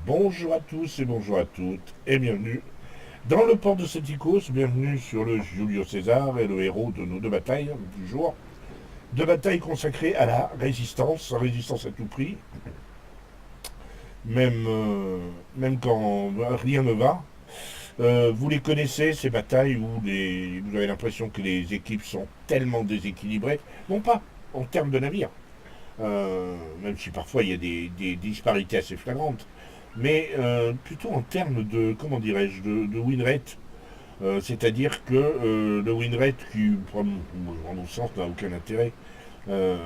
Bonjour à tous et bonjour à toutes et bienvenue dans le port de Cetikos, bienvenue sur le Julio César et le héros de nos deux batailles du jour. Deux batailles consacrées à la résistance à tout prix, même quand rien ne va. Vous les connaissez, ces batailles où vous avez l'impression que les équipes sont tellement déséquilibrées, non pas en termes de navires, même si parfois il y a des disparités assez flagrantes, mais plutôt en termes de, comment dirais-je, de win rate. C'est-à-dire que le win rate, qui, en mon sens, n'a aucun intérêt, euh,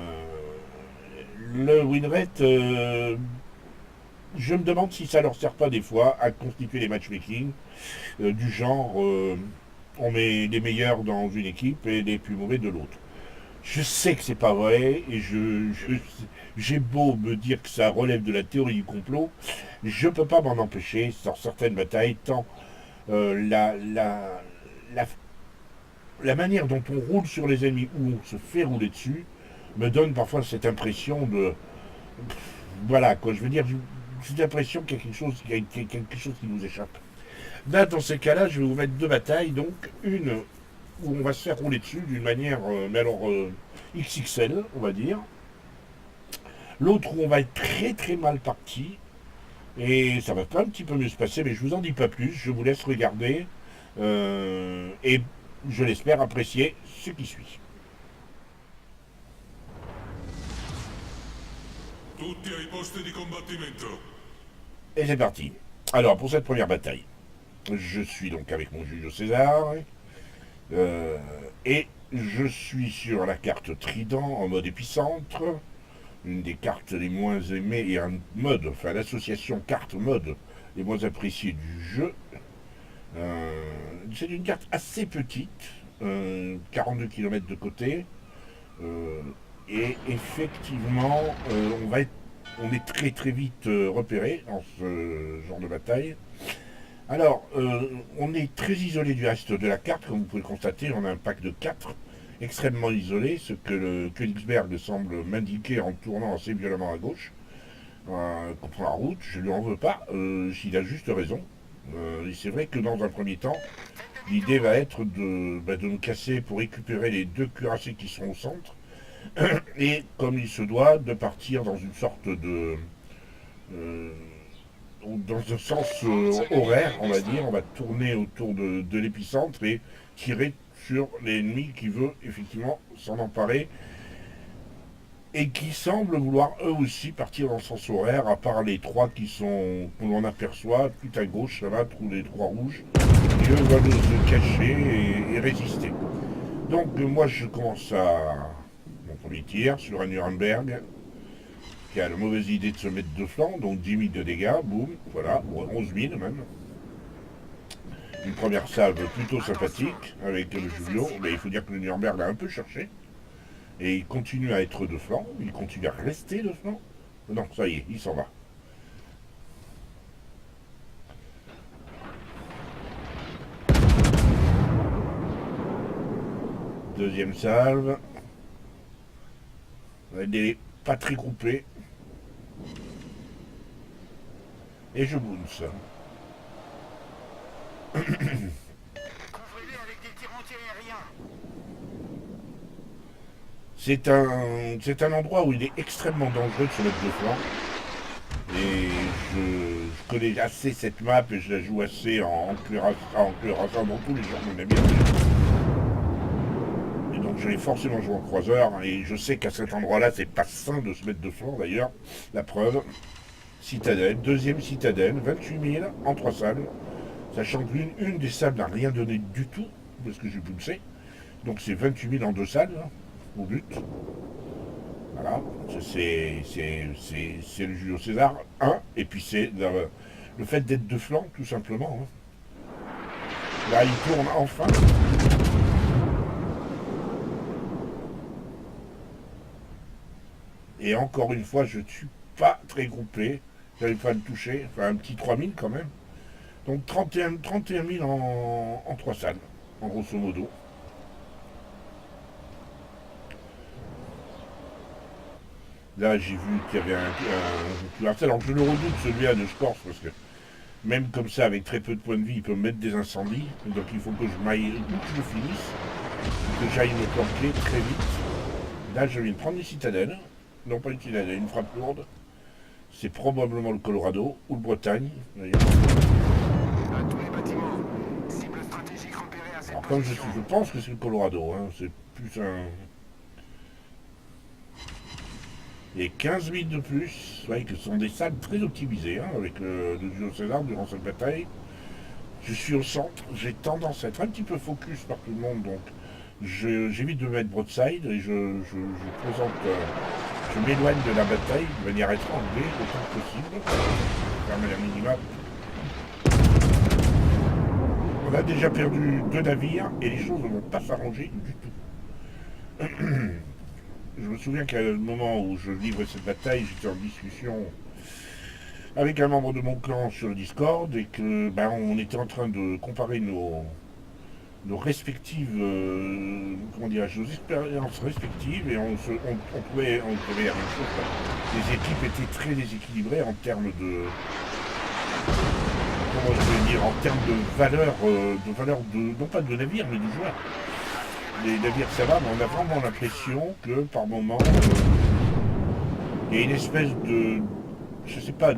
le win rate, je me demande si ça leur sert pas des fois à constituer les matchmaking du genre on met les meilleurs dans une équipe et les plus mauvais de l'autre. Je sais que c'est pas vrai et j'ai beau me dire que ça relève de la théorie du complot, je peux pas m'en empêcher sur certaines batailles tant la, la manière dont on roule sur les ennemis ou on se fait rouler dessus me donne parfois cette impression de voilà quoi je veux dire cette impression qu'il y a quelque chose qui nous échappe. Là, dans ces cas-là, je vais vous mettre deux batailles. Donc, une où on va se faire rouler dessus d'une manière, mais alors XXL, on va dire. L'autre où on va être très très mal parti. Et ça va pas un petit peu mieux se passer, mais je vous en dis pas plus. Je vous laisse regarder. Et je l'espère apprécier ce qui suit. Tutti ai posti di combattimento. Et c'est parti. Alors, pour cette première bataille, je suis donc avec mon Julio César. Euh, et je suis sur la carte Trident en mode épicentre, une des cartes les moins aimées et un mode, enfin l'association carte-mode les moins appréciées du jeu. C'est une carte assez petite, 42 km de côté, euh, et effectivement on est très très vite repéré dans ce genre de bataille. Alors, on est très isolé du reste de la carte, comme vous pouvez le constater, on a un pack de 4 extrêmement isolé, ce que le Königsberg semble m'indiquer en tournant assez violemment à gauche contre la route. Je lui en veux pas, il a juste raison. Et c'est vrai que dans un premier temps, l'idée va être de nous casser pour récupérer les deux cuirassés qui sont au centre, et comme il se doit, de partir dans une sorte de... euh, dans un sens horaire, on va dire, on va tourner autour de l'épicentre et tirer sur l'ennemi qui veut effectivement s'en emparer et qui semble vouloir eux aussi partir dans le sens horaire, à part les trois qu'on aperçoit tout à gauche, ça va, tous les trois rouges, qui eux veulent se cacher et résister. Donc moi je commence à mon premier tir sur un Nuremberg qui a la mauvaise idée de se mettre de flanc, donc 10 000 de dégâts, boum, voilà, 11 000 même. Une première salve plutôt sympathique avec le Julio, mais il faut dire que le Nuremberg l'a un peu cherché, et il continue à être de flanc, il continue à rester de flanc. Non, ça y est, il s'en va. Deuxième salve. Elle n'est pas très groupée. Et je bounce. Couvrez-les avec des tirs anti-aériens. C'est un endroit où il est extrêmement dangereux de se mettre de flanc. Et je connais assez cette map et je la joue assez en cuirassant dans tous les genres de navires. Et donc je l'ai forcément joué en croiseur et je sais qu'à cet endroit-là, c'est pas sain de se mettre de flanc d'ailleurs. La preuve, citadelle, deuxième citadelle, 28 000 en 3 salles. Sachant qu'une des salles n'a rien donné du tout, parce que j'ai poussé. Donc c'est 28 000 en 2 salles, hein, au but. Voilà, c'est le Julio César 1, et puis c'est le fait d'être de flanc, tout simplement. Hein. Là, il tourne enfin. Et encore une fois, je ne suis pas très groupé. J'arrive pas à le toucher, enfin un petit 3000 quand même. Donc 31 000 en 3 salles, en grosso modo. Là, j'ai vu qu'il y avait un cuirassé. Alors, je le redoute, celui-là de Scorce, parce que même comme ça, avec très peu de points de vie, il peut me mettre des incendies. Donc, il faut que je m'aille, où que je finisse, que j'aille me planquer très vite. Là, je viens de prendre une citadelle. Non, pas une citadelle, une frappe lourde. C'est probablement le Colorado ou le Bretagne. D'ailleurs. À tous les bâtiments. Cible stratégique repérée à cette Alors, comme position. je pense que c'est le Colorado, hein, c'est plus un. Et 15 000 de plus, ouais, que ce sont des salles très optimisées, hein, avec le Jules César durant cette bataille. Je suis au centre, j'ai tendance à être un petit peu focus par tout le monde, donc j'évite de mettre broadside et je présente, je m'éloigne de la bataille de manière à être enlevé autant que possible, de manière minimale. On a déjà perdu 2 navires et les choses ne vont pas s'arranger du tout. Je me souviens qu'à le moment où je livrais cette bataille, j'étais en discussion avec un membre de mon clan sur le Discord et que on était en train de comparer nos respectives comment dirais-je, nos expériences respectives et on pouvait dire la même chose. Les équipes étaient très déséquilibrées en termes de comment je vais dire, en termes de valeur de non pas de navire mais de joueurs. Les navires ça va, mais on a vraiment l'impression que par moment il y a une espèce de, je sais pas,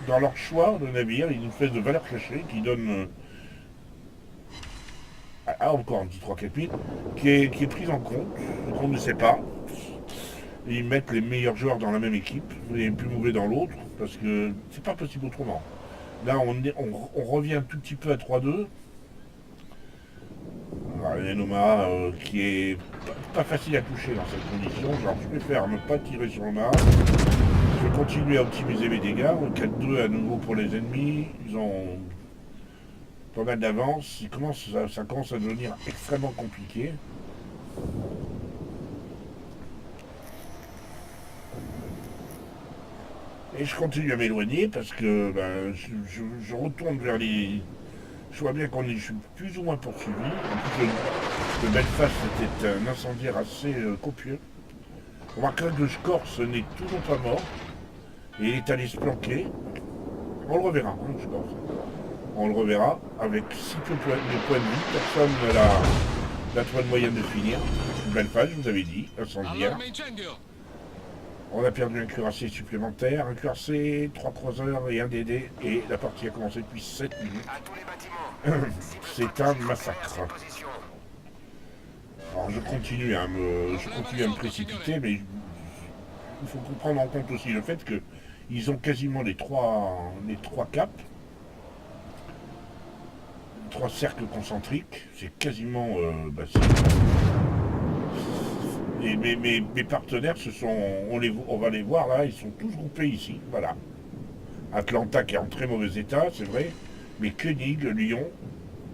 dans leur choix de navire, il y a une espèce de valeur cachée qui donne encore un petit 3-4 000 qui est prise en compte, qu'on ne sait pas. Et ils mettent les meilleurs joueurs dans la même équipe et les plus mauvais dans l'autre, parce que c'est pas possible autrement. Là on revient un tout petit peu à 3-2. Un Omaha qui est pas facile à toucher dans cette condition. Genre, je préfère ne pas tirer sur Omaha. Je vais continuer à optimiser mes dégâts. 4-2 à nouveau pour les ennemis. Ils ont pas mal d'avance. Ça commence à devenir extrêmement compliqué. Et je continue à m'éloigner parce que je retourne vers les. Je vois bien je suis plus ou moins poursuivi. En plus, le Belfast était un incendiaire assez copieux. On remarquera que le Scorce n'est toujours pas mort. Et il est allé se planquer. On le reverra, hein, le Scorce. On le reverra avec si peu de points de vie. Personne n'a la toile moyenne de finir. Belfast, je vous avais dit, incendiaire. On a perdu un cuirassé supplémentaire, un cuirassé, 3 croiseurs et un DD. Et la partie a commencé depuis 7 minutes. À tous les bâtiments. C'est un massacre. Position. Alors je continue à me précipiter, mais il faut prendre en compte aussi le fait qu'ils ont quasiment les trois caps, 3 cercles concentriques. C'est quasiment et mes partenaires on va les voir là, ils sont tous groupés ici, voilà. Atlanta qui est en très mauvais état, c'est vrai, mais Koenig, Lyon,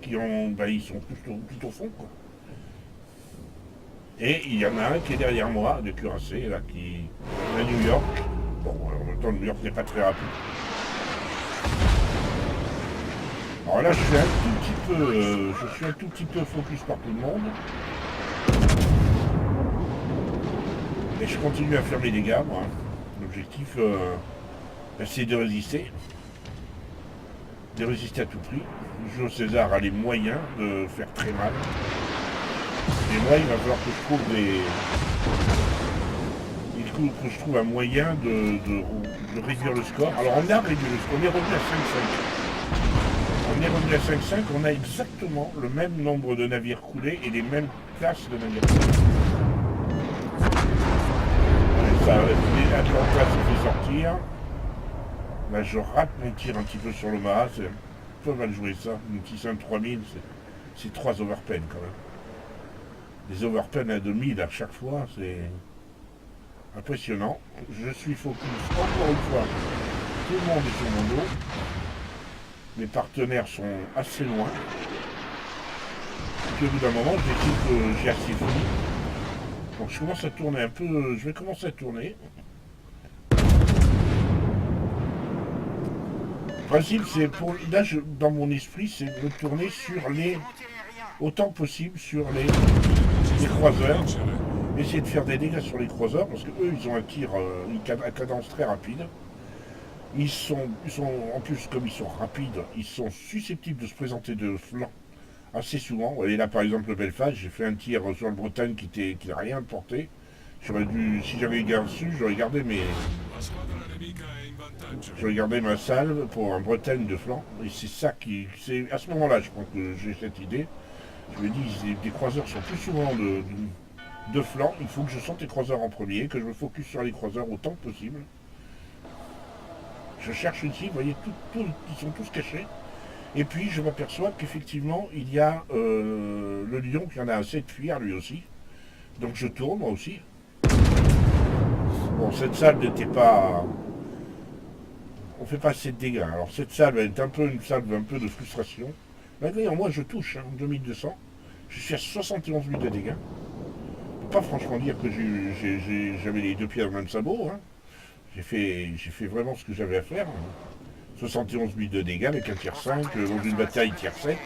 ils sont tout au fond, quoi. Et il y en a un qui est derrière moi, de cuirassé, là, qui est à New York. Bon, en même temps, New York n'est pas très rapide. Alors là, je suis un tout petit peu focus par tout le monde. Et je continue à faire mes dégâts, moi. L'objectif, c'est de résister. De résister à tout prix. Jules César a les moyens de faire très mal. Et moi, il va falloir que je trouve un moyen de réduire le score. Alors, on a réduit le score, on est revenu à 5-5. On est revenu à 5-5, on a exactement le même nombre de navires coulés et les mêmes classes de navires coulés. Atlanta se fait sortir. Là, je rate mon tir un petit peu sur le mât. C'est un peu mal joué ça. Une Tissan 3000, c'est 3 overpen quand même. Les overpen à 2000 à chaque fois, c'est impressionnant. Je suis focus encore une fois. Tout le monde est sur mon dos. Mes partenaires sont assez loin. Puis au bout d'un moment, je décide que j'ai assez fini. Donc je commence à tourner un peu. Je vais commencer à tourner. Le principe, c'est pour. Là, dans mon esprit, c'est de tourner sur les. Autant que possible sur les croiseurs. essayer de faire des dégâts sur les croiseurs, parce que eux, ils ont un tir, à cadence très rapide. Ils sont, en plus, comme ils sont rapides, ils sont susceptibles de se présenter de flanc assez souvent. Et là, par exemple, le Belfast, j'ai fait un tir sur le Bretagne qui n'a rien porté. J'aurais dû, si j'avais gardé dessus, j'aurais gardé j'aurais gardé ma salve pour un Bretagne de flanc. Et c'est ça qui, c'est à ce moment-là, je pense que j'ai cette idée. Je me dis, des croiseurs sont plus souvent de flanc. Il faut que je sorte les croiseurs en premier, que je me focus sur les croiseurs autant que possible. Je cherche une cible, vous voyez, ils sont tous cachés. Et puis je m'aperçois qu'effectivement, il y a le lion qui en a assez de fuir lui aussi. Donc je tourne moi aussi. Bon, cette salve n'était pas... On fait pas assez de dégâts. Alors cette salve est un peu une salve un peu de frustration. Malgré moi je touche, 2200. Je suis à 71 000 de dégâts. On peut pas franchement dire que j'avais les deux pieds dans le même sabot. J'ai fait vraiment ce que j'avais à faire. 71 000 de dégâts avec un tier 5, dans une bataille tier 7.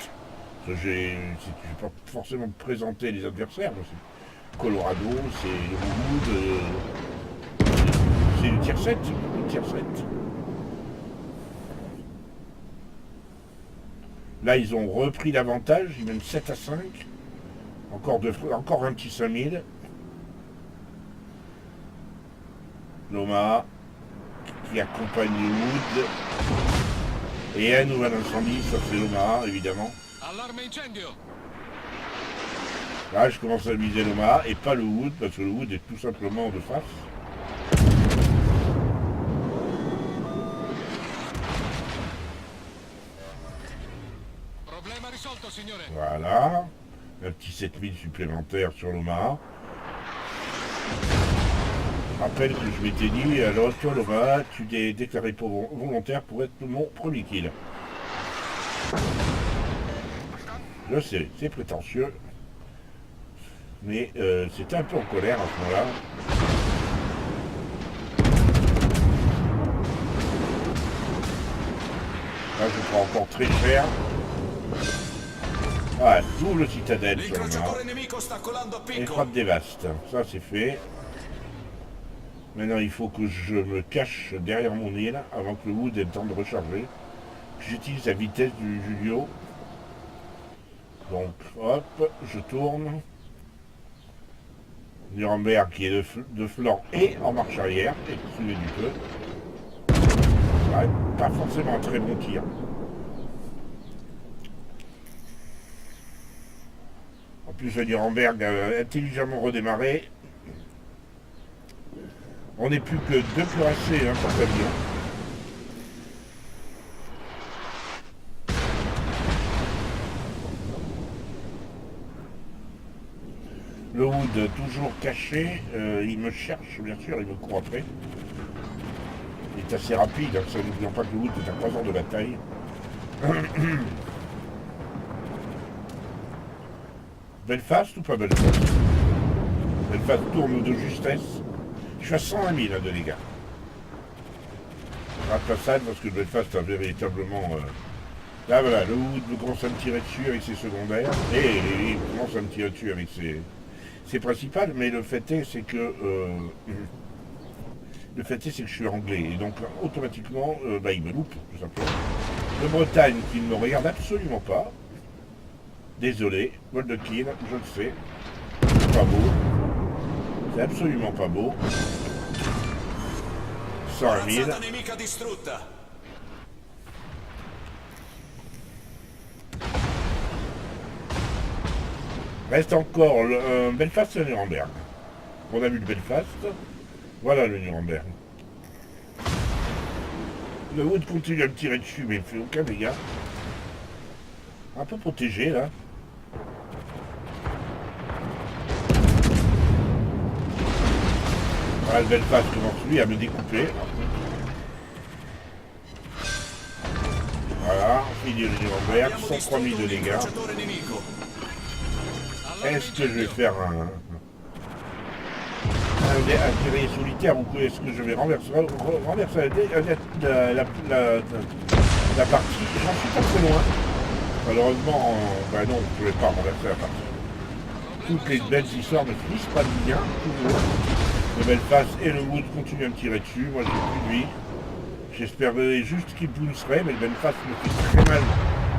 Je n'ai pas forcément présenté les adversaires. C'est Colorado, c'est Wood, c'est le tier 7. Le tier 7. Là, ils ont repris l'avantage, ils mènent 7 à 5. Encore un petit 5000. Loma qui accompagne Wood. Et un nouvel incendie, ça c'est Loma, évidemment. Là, je commence à viser Loma et pas le Wood, parce que le Wood est tout simplement de face. Voilà. Un petit 7000 supplémentaire sur Loma. Rappelle que je m'étais dit, alors toi Loma, tu t'es déclaré pour volontaire pour être mon premier kill. Je sais, c'est prétentieux. Mais c'était un peu en colère à ce moment-là. Là je prends encore très cher. Voilà, double citadelle sur Loma. Et frappe dévaste. Ça c'est fait. Maintenant, il faut que je me cache derrière mon île avant que le Wood ait le temps de recharger. J'utilise la vitesse du Julio. Donc, hop, je tourne. Nuremberg qui est de flanc et en marche arrière, excusez du peu. Ouais, pas forcément un très bon tir. En plus, le Nuremberg a intelligemment redémarré. On n'est plus que 2 cuirassés pour camion. Le Wood toujours caché, il me cherche bien sûr, il me court après. Il est assez rapide, ça n'oublions pas que le Wood est à 3 heures de bataille. Belfast ou pas Belfast? Belfast tourne de justesse. Je suis à 120 000 de dégâts. Je rate la salle parce que le Belfast a véritablement... Là voilà, le Wood commence à me tirer dessus avec ses secondaires. Et il commence à me tirer dessus avec ses principales. Mais le fait est, c'est que... je suis anglais. Et donc automatiquement, il me loupe, tout simplement. Le Bretagne qui ne me regarde absolument pas. Désolé, vol de kill, je le sais. C'est pas beau. C'est absolument pas beau. 100 000. Reste encore le Belfast et le Nuremberg. On a vu le Belfast. Voilà le Nuremberg. Le Wood continue à me tirer dessus, mais il ne fait aucun dégât. Un peu protégé là. Voilà, le Belfast commence lui à me découper. Voilà, fini le Nuremberg, 103 000 de dégâts. Est-ce que je vais faire un guerrier solitaire ou est-ce que je vais renverser la partie? J'en suis pas très loin. Malheureusement, non, je ne vais pas renverser la partie. toutes les belles histoires ne finissent pas bien, toujours. Le Belfast et le Wood continuent à me tirer dessus. Moi, j'ai plus de vie. J'espérais juste qu'il pousserait, mais le Belfast me fait très mal,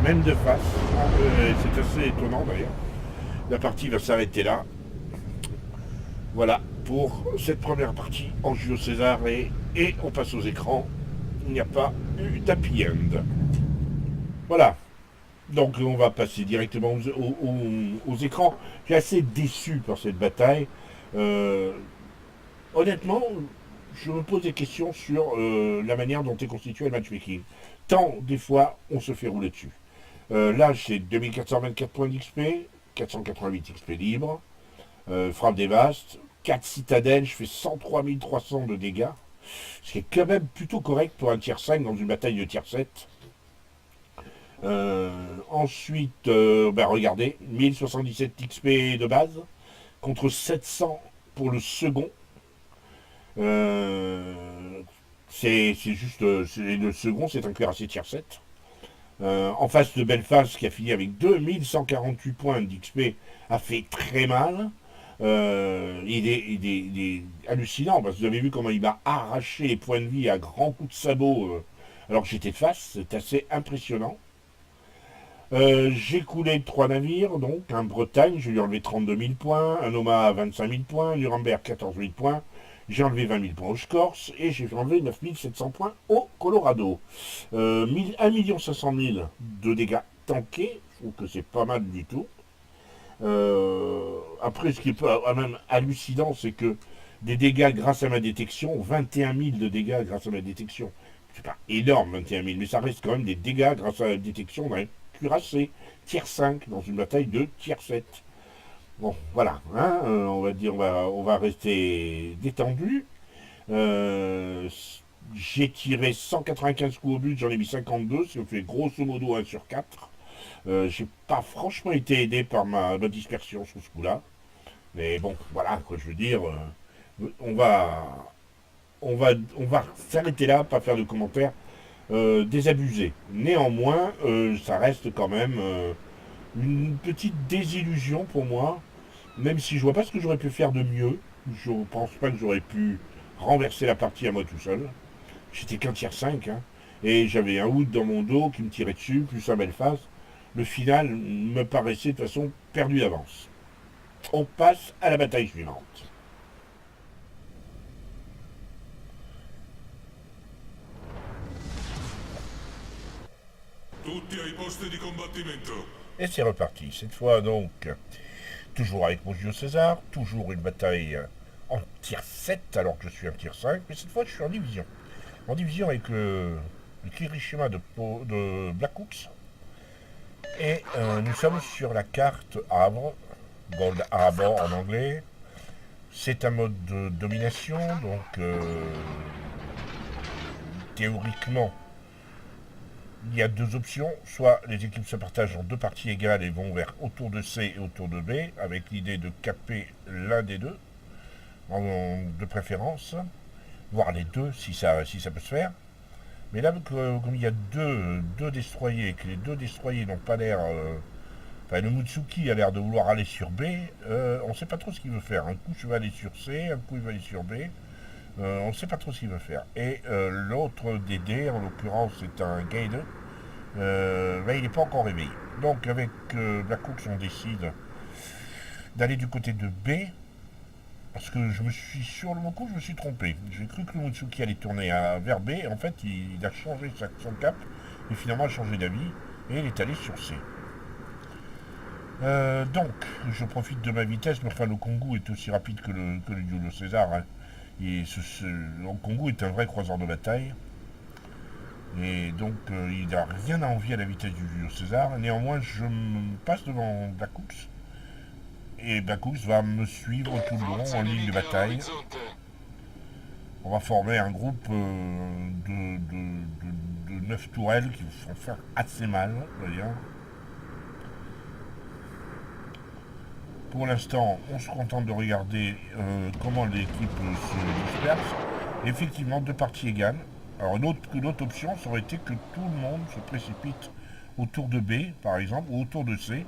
même de face. C'est assez étonnant d'ailleurs. La partie va s'arrêter là. Voilà pour cette première partie en Julio César et on passe aux écrans. Il n'y a pas eu d'happy end. Voilà. Donc on va passer directement aux écrans. Je suis assez déçu par cette bataille. Honnêtement, je me pose des questions sur la manière dont est constitué le matchmaking. Tant, des fois, on se fait rouler dessus. Là, j'ai 2424 points d'XP, 488 XP libre, frappe dévaste, 4 citadelles, je fais 103 300 de dégâts, ce qui est quand même plutôt correct pour un tier 5 dans une bataille de tier 7. Ensuite, regardez, 1077 XP de base, contre 700 pour le second. C'est juste, le second, c'est un cuirassé tier 7. En face de Belfast, qui a fini avec 2148 points d'XP, a fait très mal. Il est hallucinant, parce que vous avez vu comment il m'a arraché les points de vie à grands coups de sabot, alors que j'étais de face. C'est assez impressionnant. J'ai coulé 3 navires, donc un Bretagne, j'ai lui enlevé 32 000 points, un Omaha 25 000 points, Nuremberg 14 000 points, j'ai enlevé 20 000 points au Corse et j'ai enlevé 9 700 points au Colorado. 1 500 000 de dégâts tankés, je trouve que c'est pas mal du tout. Après, ce qui est même hallucinant, c'est que des dégâts grâce à ma détection, 21 000 de dégâts grâce à ma détection. C'est pas énorme, 21 000, mais ça reste quand même des dégâts grâce à la détection d'un cuirassé tier 5 dans une bataille de tier 7. Bon, voilà, hein, on va dire, on va rester détendu. J'ai tiré 195 coups au but, j'en ai mis 52, ce qui fait grosso modo 1 sur 4. J'ai pas franchement été aidé par ma dispersion sur ce coup-là. Mais bon, voilà, quoi, je veux dire, on va s'arrêter là, pas faire de commentaires désabusés. Néanmoins, ça reste quand même une petite désillusion pour moi, même si je vois pas ce que j'aurais pu faire de mieux. Je pense pas que j'aurais pu renverser la partie à moi tout seul. J'étais qu'un tiers 5, hein, et j'avais un Wood dans mon dos qui me tirait dessus, plus un Belfast. Le final me paraissait de toute façon perdu d'avance. On passe à la bataille suivante. Tutti ai posti di combattimento. Et c'est reparti. Cette fois donc, toujours avec mon Julio César, toujours une bataille en tier 7 alors que je suis un tier 5, mais cette fois je suis en division. En division avec le Kirishima de Black Hawks. Et nous sommes sur la carte Havre, Gold Harbor en anglais. C'est un mode de domination, donc théoriquement, il y a deux options. Soit les équipes se partagent en deux parties égales et vont vers autour de C et autour de B, avec l'idée de caper l'un des deux, de préférence, voire les deux si ça peut se faire. Mais là, comme il y a deux destroyers, et que les deux destroyers n'ont pas l'air... Enfin, le Mutsuki a l'air de vouloir aller sur B, on ne sait pas trop ce qu'il veut faire. Un coup, je vais aller sur C, un coup, il va aller sur B. On ne sait pas trop ce qu'il veut faire. Et l'autre des dés, en l'occurrence, c'est un Gaide. Il n'est pas encore réveillé. Donc, avec Black Hawks, on décide d'aller du côté de B. Parce que sur le coup, je me suis trompé. J'ai cru que le Mutsuki allait tourner vers B. En fait, il a changé son cap. Et finalement, a changé d'avis. Et il est allé sur C. Donc, je profite de ma vitesse. Mais enfin, le Kongu est aussi rapide que le Julio César. Hein. Le Kongu est un vrai croiseur de bataille. Et donc, il n'a rien à envier à la vitesse du Julio César. Néanmoins, je me passe devant Black Hawks. Et Black Hawks va me suivre tout le long en ligne de bataille. On va former un groupe de 9 tourelles qui vont faire assez mal, d'ailleurs. Pour l'instant, on se contente de regarder comment l'équipe se disperse. Effectivement, deux parties égales. Alors, l'autre option, ça aurait été que tout le monde se précipite autour de B, par exemple, ou autour de C,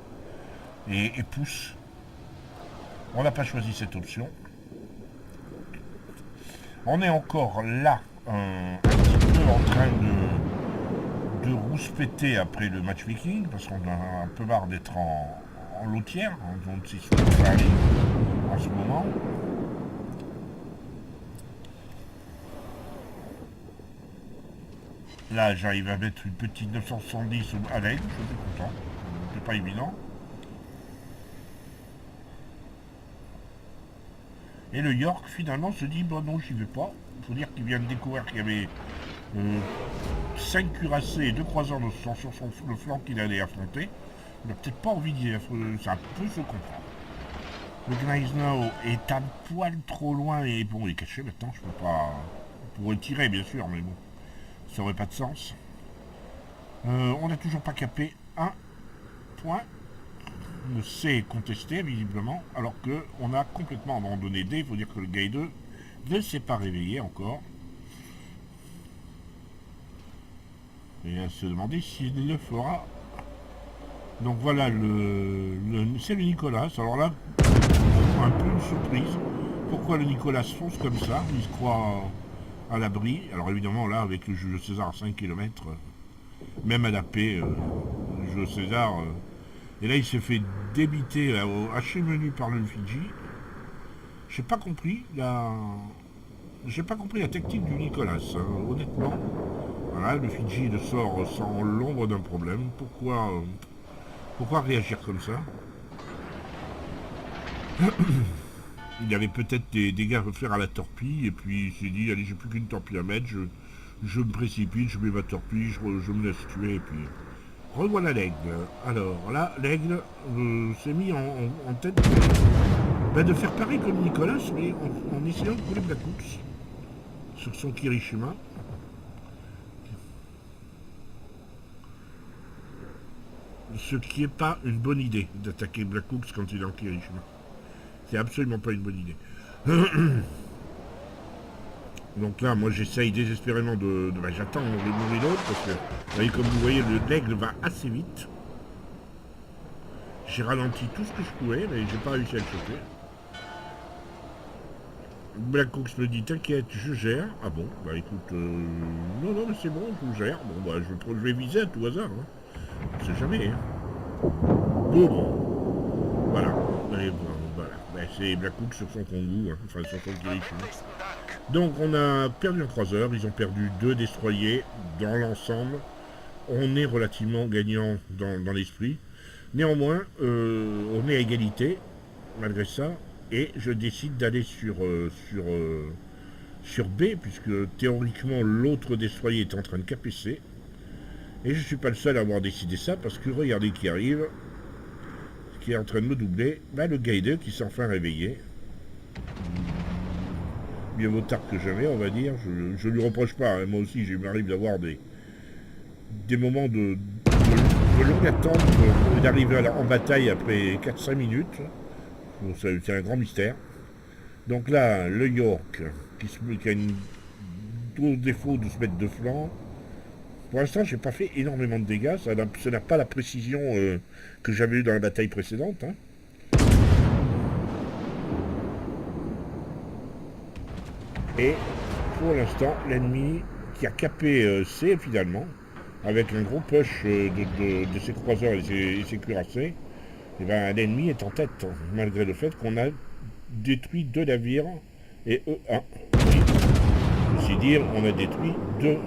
et pousse. On n'a pas choisi cette option. On est encore là, un petit peu en train de rouspéter après le matchmaking, parce qu'on a un peu marre d'être en lotière, en zone 6 ça arrive en ce moment. Là, j'arrive à mettre une petite 970 à l'aigle, je suis content. C'est pas évident. Et le York, finalement, se dit, bon non, j'y vais pas. Il faut dire qu'il vient de découvrir qu'il y avait 5 cuirassés et 2 croiseurs sur le flanc qu'il allait affronter. Il n'a peut-être pas envie d'y affronter, ça peut se comprendre. Le Gneisenau est un poil trop loin et bon, il est caché maintenant, je peux pas... On pourrait tirer, bien sûr, mais bon, ça aurait pas de sens. On n'a toujours pas capé un point. Le C est contesté, visiblement, alors qu'on a complètement abandonné D. Il faut dire que le Gay 2 ne s'est pas réveillé encore. Et à se demander s'il le fera. Donc voilà, c'est le Nicolas. Alors là, un peu une surprise. Pourquoi le Nicolas fonce comme ça? Il se croit à l'abri. Alors évidemment, là, avec le Jules César à 5 km, même à la paix, le Jules César... et là, il s'est fait débiter là, au haché menu par le Fidji. J'ai pas compris la tactique du Nicolas, hein, honnêtement. Voilà, le Fidji le sort sans l'ombre d'un problème. Pourquoi réagir comme ça? Il avait peut-être des dégâts à faire à la torpille, et puis il s'est dit, allez, j'ai plus qu'une torpille à mettre, je me précipite, je mets ma torpille, je me laisse tuer, et puis... Revoilà l'aigle. Alors là, l'aigle s'est mis en tête de faire pareil comme Nicolas, mais en essayant de couler Black Hawks sur son Kirishima. Ce qui n'est pas une bonne idée d'attaquer Black Hawks quand il est en Kirishima. C'est absolument pas une bonne idée. Donc là, moi j'essaye désespérément j'attends de mourir l'autre parce que, comme vous voyez, l'aigle va assez vite. J'ai ralenti tout ce que je pouvais, mais j'ai pas réussi à le choper. Black Hawks me dit, t'inquiète, je gère. Ah bon, bah écoute, non, mais c'est bon, je gère. Bon, bah je vais viser à tout hasard. Hein. On sait jamais. Hein. Boum. Voilà. Et bon, voilà. Bah, c'est Black Hawks sur son Kongu, hein. Enfin sur son Kirishima. Donc on a perdu un croiseur, ils ont perdu 2 destroyers dans l'ensemble. On est relativement gagnant dans l'esprit. Néanmoins, on est à égalité, malgré ça, et je décide d'aller sur B, puisque théoriquement l'autre destroyer est en train de caper C. Et je ne suis pas le seul à avoir décidé ça, parce que regardez qui arrive, qui est en train de me doubler, le Gaide qui s'est enfin réveillé. Mieux vaut tard que jamais, on va dire. Je lui reproche pas, hein. Moi aussi, il m'arrive d'avoir des moments de longue attente d'arriver en bataille après 4-5 minutes. Donc, c'est un grand mystère. Donc là, le York, qui a une gros défaut de se mettre de flanc. Pour l'instant, j'ai pas fait énormément de dégâts. Ça n'a pas la précision que j'avais eu dans la bataille précédente. Hein. Et pour l'instant, l'ennemi qui a capé C finalement, avec un gros push de ses croiseurs et ses cuirassés, et l'ennemi est en tête, malgré le fait qu'on a détruit 2 navires et E1. Ceci dire, on a détruit 2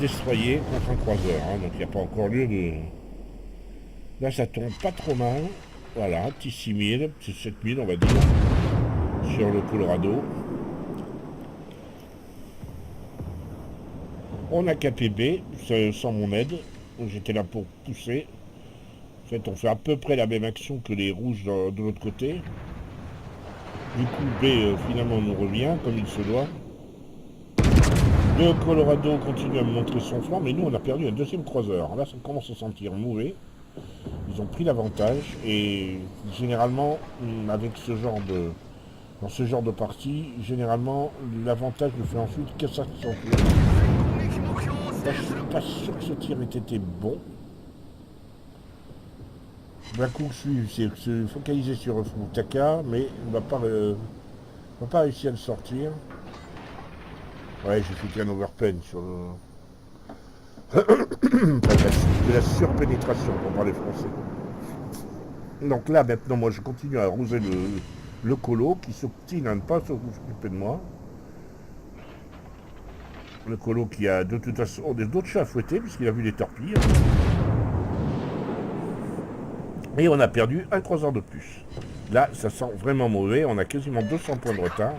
destroyers contre un croiseur, hein, donc il n'y a pas encore lieu de... Là ça tombe pas trop mal, voilà, petit 6000, petit 7000 on va dire, sur le Colorado. On a capé B, sans mon aide, j'étais là pour pousser. En fait, on fait à peu près la même action que les rouges de l'autre côté. Du coup, B, finalement, nous revient, comme il se doit. Le Colorado continue à me montrer son flanc, mais nous, on a perdu un 2e croiseur. Là, ça commence à sentir mauvais. Ils ont pris l'avantage, et généralement, avec dans ce genre de partie, généralement, l'avantage ne fait ensuite que s'accentuer. Je suis pas sûr que ce tir ait été bon. Blackhook suit, c'est se focaliser sur Mutaka, mais il va pas réussir à le sortir. Ouais, j'ai fait qu'un overpen sur le... de la surpénétration, pour parler français. Donc là, maintenant, moi, je continue à arroser le colo, qui s'obstine à ne pas s'occuper de moi. Le colo qui a de toute façon d'autres chats à fouetter, puisqu'il a vu les torpilles. Et on a perdu un croiseur de plus. Là, ça sent vraiment mauvais. On a quasiment 200 points de retard.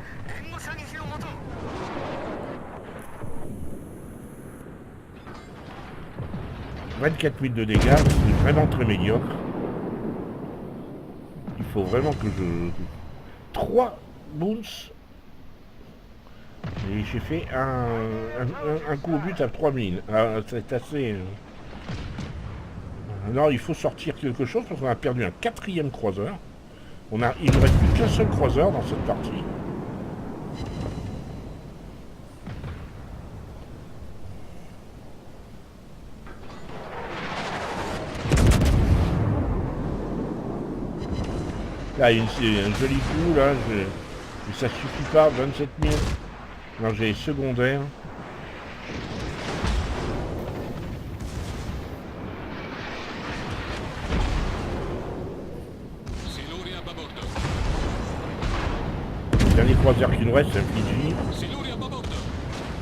24 000 de dégâts, c'est vraiment très médiocre. Il faut vraiment que je... 3 boons. Et j'ai fait un coup au but à 3000. Ah, c'est assez... Non, il faut sortir quelque chose parce qu'on a perdu un 4e croiseur. Il ne reste plus qu'un seul croiseur dans cette partie. Là, il y a un joli coup, là, mais ça suffit pas, 27 000. Non, j'ai les secondaires. Le dernier croiseur qui nous reste, c'est un Fiji.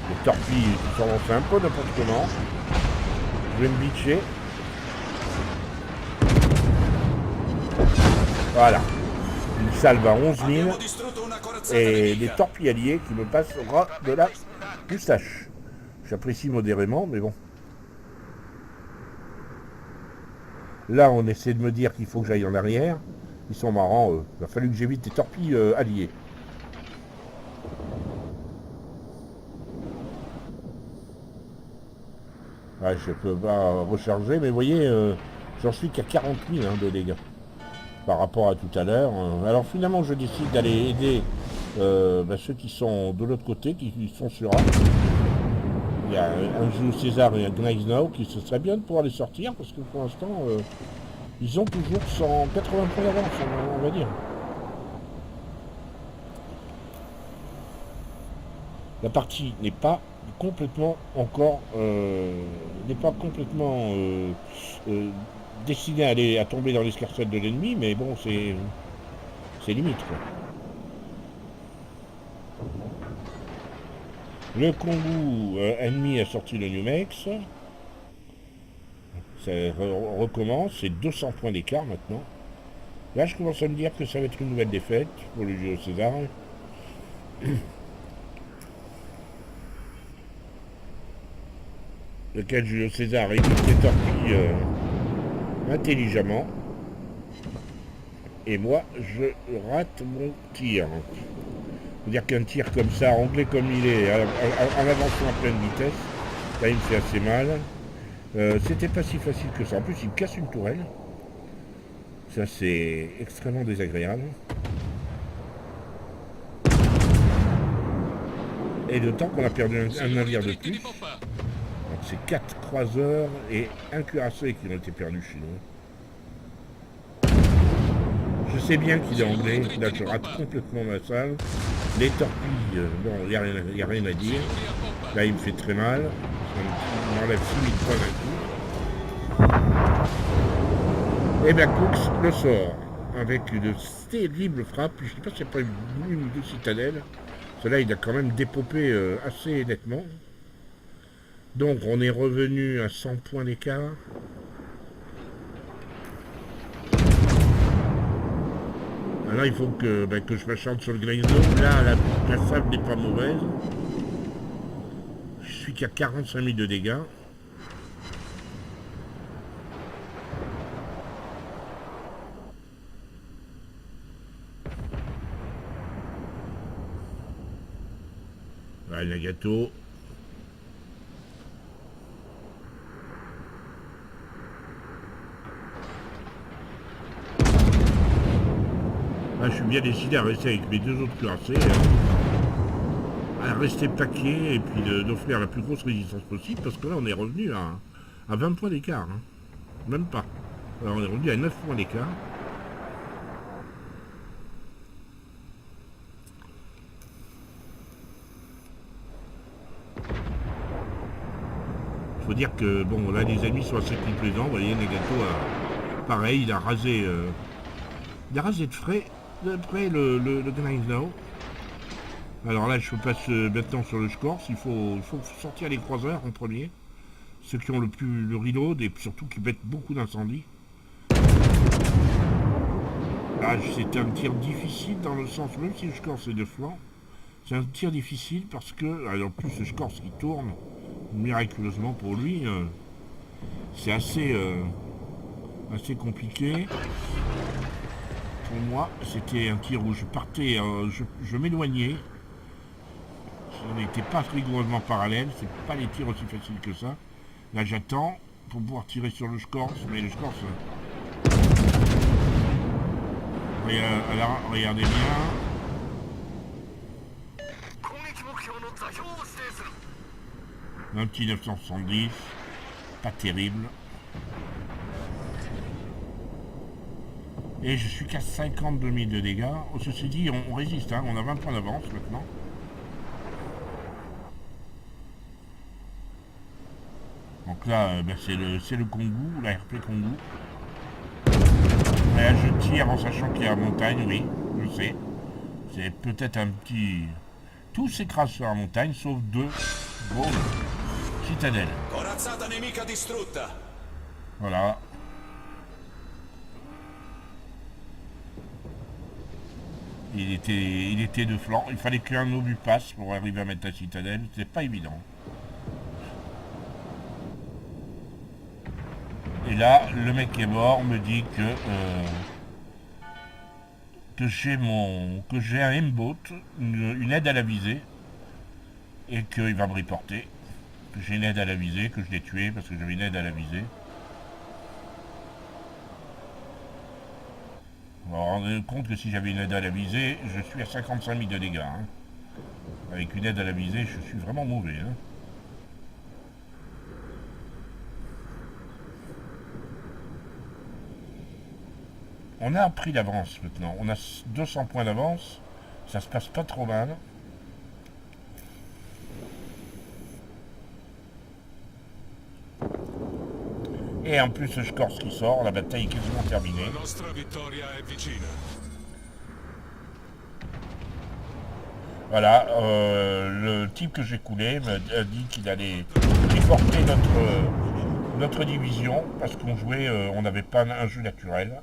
Les torpilles qui sont lancées un peu n'importe comment. Je vais me bitcher. Voilà. Une salve à 11 000. Et des torpilles alliées qui me passent au ras de la moustache. J'apprécie modérément, mais bon. Là, on essaie de me dire qu'il faut que j'aille en arrière. Ils sont marrants, eux. Il a fallu que j'évite des torpilles alliées. Ouais, je peux pas recharger, mais vous voyez, j'en suis qu'à 40 000 de dégâts. Par rapport à tout à l'heure. Alors finalement, je décide d'aller aider ceux qui sont de l'autre côté, qui sont sur A. Il y a un Jules César et un Gneiss Now qui se serait bien de pouvoir les sortir, parce que pour l'instant, ils ont toujours 180 points d'avance, on va dire. La partie n'est pas complètement encore destinée à tomber dans l'escarcelle de l'ennemi, mais bon, c'est limite, quoi. Le Kongu ennemi a sorti le Numex. Ça recommence, c'est 200 points d'écart maintenant. Là, je commence à me dire que ça va être une nouvelle défaite pour le Jules César. Lequel Julio César évite les torpilles intelligemment. Et moi, je rate mon tir. C'est-à-dire qu'un tir comme ça, anglais comme il est, en avançant à pleine vitesse, là il me fait assez mal. C'était pas si facile que ça. En plus, il me casse une tourelle. Ça, c'est extrêmement désagréable. Et d'autant qu'on a perdu un navire de plus. Donc c'est 4 croiseurs et un cuirassé qui ont été perdus chez nous. Je sais bien qu'il est anglais, là je rate complètement ma salle. Les torpilles, bon, il n'y a rien à dire. Là il me fait très mal. On enlève 6000 points d'un coup. Et bien Cooks le sort avec une terrible frappe. Je ne sais pas si c'est pas une de citadelle. Cela il a quand même dépopé assez nettement. Donc on est revenu à 100 points d'écart. Alors il faut que je m'achante sur le Gneiss Now. Là, la salve n'est pas mauvaise. Je suis qu'à 45 000 de dégâts. Voilà, Nagato. Là, je suis bien décidé à rester avec mes deux autres cuirassés, à rester plaqué et puis d'offrir la plus grosse résistance possible, parce que là on est revenu à 20 points d'écart, hein. Même pas. Alors on est rendu à 9 points d'écart. Il faut dire que bon là les ennemis sont assez complaisants. Vous voyez, Nagato a pareil, il a rasé de près le Gneisenau. Alors là je passe maintenant sur le Scorch. Il faut sortir les croiseurs en premier. Ceux qui ont le reload et surtout qui mettent beaucoup d'incendies. Là c'est un tir difficile dans le sens, même si le Scorch est de flanc, c'est un tir difficile parce que, alors, en plus le Scorch qui tourne, miraculeusement pour lui, c'est assez compliqué. Pour moi, c'était un tir où je partais, je m'éloignais. On n'était pas rigoureusement parallèle, c'est pas les tirs aussi faciles que ça. Là j'attends pour pouvoir tirer sur le Scorch, mais le Scorch... regardez bien. Un petit 970, pas terrible. Et je suis qu'à 52 000 de dégâts. Ceci dit, on résiste, hein. On a 20 points d'avance maintenant. Donc là, c'est le Kongu, la RP Kongu. Et là, je tire en sachant qu'il y a la montagne, oui, je sais. C'est peut-être un petit... Tout s'écrase sur la montagne, sauf deux. Bon, citadelle. Voilà. Il était de flanc. Il fallait qu'un obus passe pour arriver à mettre la citadelle. C'est pas évident. Et là, le mec qui est mort me dit que j'ai un M-Boat, une aide à la visée, et qu'il va me reporter. Que j'ai une aide à la visée, que je l'ai tué parce que j'avais une aide à la visée. On va rendre compte que si j'avais une aide à la visée, je suis à 55 000 de dégâts. Hein. Avec une aide à la visée, je suis vraiment mauvais. Hein. On a pris d'avance maintenant. On a 200 points d'avance. Ça se passe pas trop mal. Et en plus, le Scorch qui sort, la bataille est quasiment terminée. Voilà, le type que j'ai coulé m'a dit qu'il allait reporter notre division, parce qu'on jouait, on n'avait pas un jeu naturel.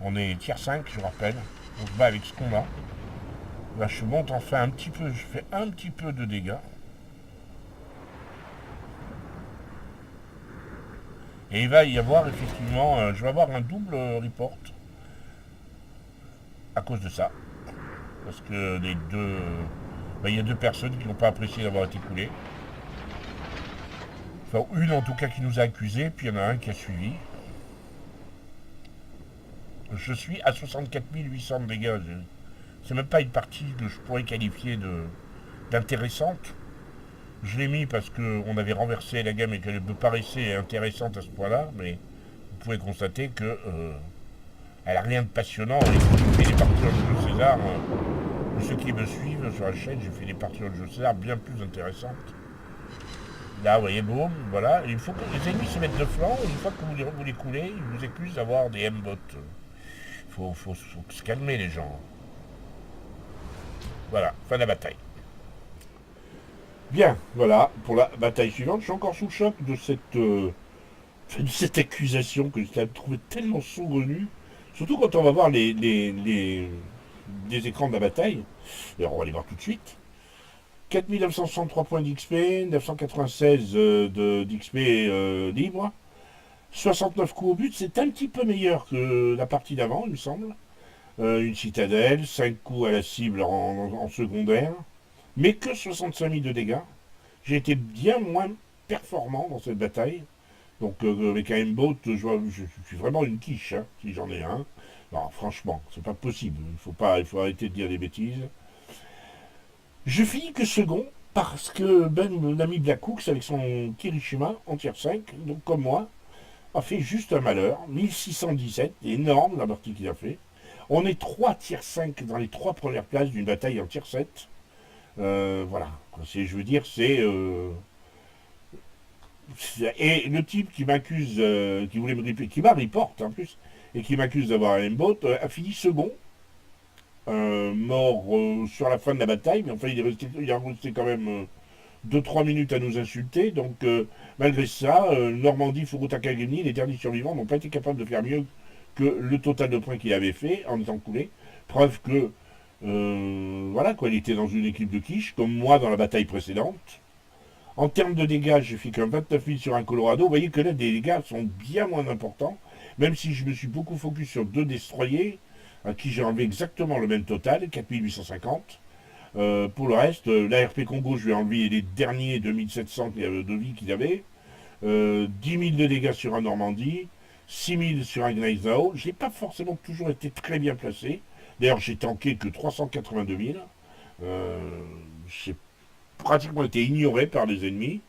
On est tier 5, je rappelle. On se bat avec ce qu'on a. Là, je monte enfin un petit peu, je fais un petit peu de dégâts. Et il va y avoir effectivement, je vais avoir un double report à cause de ça. Parce que les deux, il y a deux personnes qui n'ont pas apprécié d'avoir été coulées. Enfin, une en tout cas qui nous a accusés, puis il y en a un qui a suivi. Je suis à 64 800 de dégâts. C'est même pas une partie que je pourrais qualifier d'intéressante. Je l'ai mis parce qu'on avait renversé la gamme et qu'elle me paraissait intéressante à ce point-là, mais vous pouvez constater que elle n'a rien de passionnant. Et j'ai fait des parties en jeu César. Pour ceux qui me suivent sur la chaîne, j'ai fait des parties en jeu César bien plus intéressantes. Là, vous voyez, boum, voilà. Il faut que les ennemis se mettent de flanc. Une fois que vous les coulez, ils vous accusent d'avoir des M-bots. Faut se calmer, les gens. Voilà, fin de la bataille. Bien, voilà, pour la bataille suivante, je suis encore sous le choc de cette accusation que je trouvé tellement saugrenue, surtout quand on va voir les écrans de la bataille. Alors on va les voir tout de suite. 4963 points d'XP, 996 d'XP libre, 69 coups au but, c'est un petit peu meilleur que la partie d'avant, il me semble. Une citadelle, 5 coups à la cible en secondaire. Mais que 65 000 de dégâts. J'ai été bien moins performant dans cette bataille. Donc avec un M-Boat, je suis vraiment une quiche, hein, si j'en ai un. Non, franchement, c'est pas possible. Il faut arrêter de dire des bêtises. Je finis que second, parce que mon ami Black Hooks, avec son Kirishima en tier 5, donc comme moi, a fait juste un malheur, 1617, énorme la partie qu'il a fait. On est 3 tiers 5 dans les 3 premières places d'une bataille en tiers 7. Voilà, je veux dire, et le type qui m'accuse, qui voulait me qui m'a reporte en plus, et qui m'accuse d'avoir un aimbot, a fini second, mort sur la fin de la bataille, mais enfin il est resté quand même 2-3 minutes à nous insulter, donc malgré ça, Normandie, Furuta Gemi, les derniers survivants n'ont pas été capables de faire mieux que le total de points qu'il avait fait en étant coulé. Preuve que, voilà quoi, il était dans une équipe de quiche, comme moi dans la bataille précédente. En termes de dégâts, j'ai fait qu'un 29 000 sur un Colorado. Vous voyez que là, les dégâts sont bien moins importants, même si je me suis beaucoup focus sur 2 destroyers, à qui j'ai enlevé exactement le même total, 4850. Pour le reste, l'ARP Congo, je lui ai enlevé les derniers 2700 de vie qu'il avait. 10 000 de dégâts sur un Normandie, 6 000 sur un Gneisenau. Je n'ai pas forcément toujours été très bien placé. D'ailleurs, j'ai tanké que 382 000. J'ai pratiquement été ignoré par les ennemis.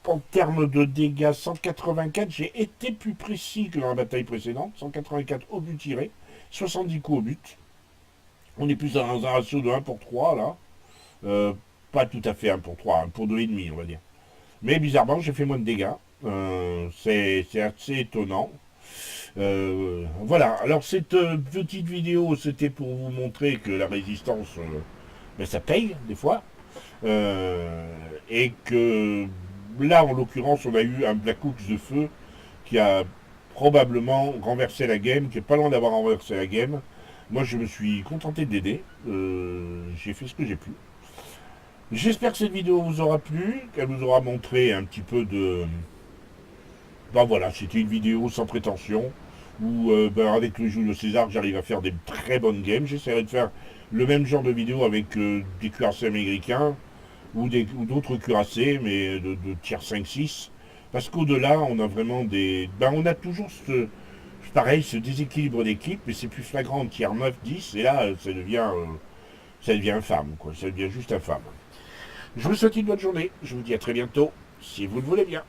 En termes de dégâts, 184, j'ai été plus précis que dans la bataille précédente. 184 au but tiré, 70 coups au but. On est plus dans un ratio de 1 pour 3 là. Pas tout à fait 1 pour 3, 1 pour 2,5 on va dire. Mais bizarrement, j'ai fait moins de dégâts. C'est assez étonnant. Voilà, alors cette petite vidéo, c'était pour vous montrer que la résistance, ben, ça paye des fois. Et que là, en l'occurrence, on a eu un Black Hooks de feu qui a probablement renversé la game, qui est pas loin d'avoir renversé la game. Moi, je me suis contenté d'aider. J'ai fait ce que j'ai pu. J'espère que cette vidéo vous aura plu, qu'elle vous aura montré un petit peu de... Ben voilà, c'était une vidéo sans prétention, où ben avec le Julio César, j'arrive à faire des très bonnes games. J'essaierai de faire le même genre de vidéo avec des cuirassés américains, ou d'autres cuirassés, mais de tiers 5-6. Parce qu'au-delà, on a vraiment des... Ben on a toujours pareil, ce déséquilibre d'équipe, mais c'est plus flagrant en tiers 9-10, et là, ça devient infâme, quoi. Ça devient juste infâme. Je vous souhaite une bonne journée. Je vous dis à très bientôt, si vous le voulez bien.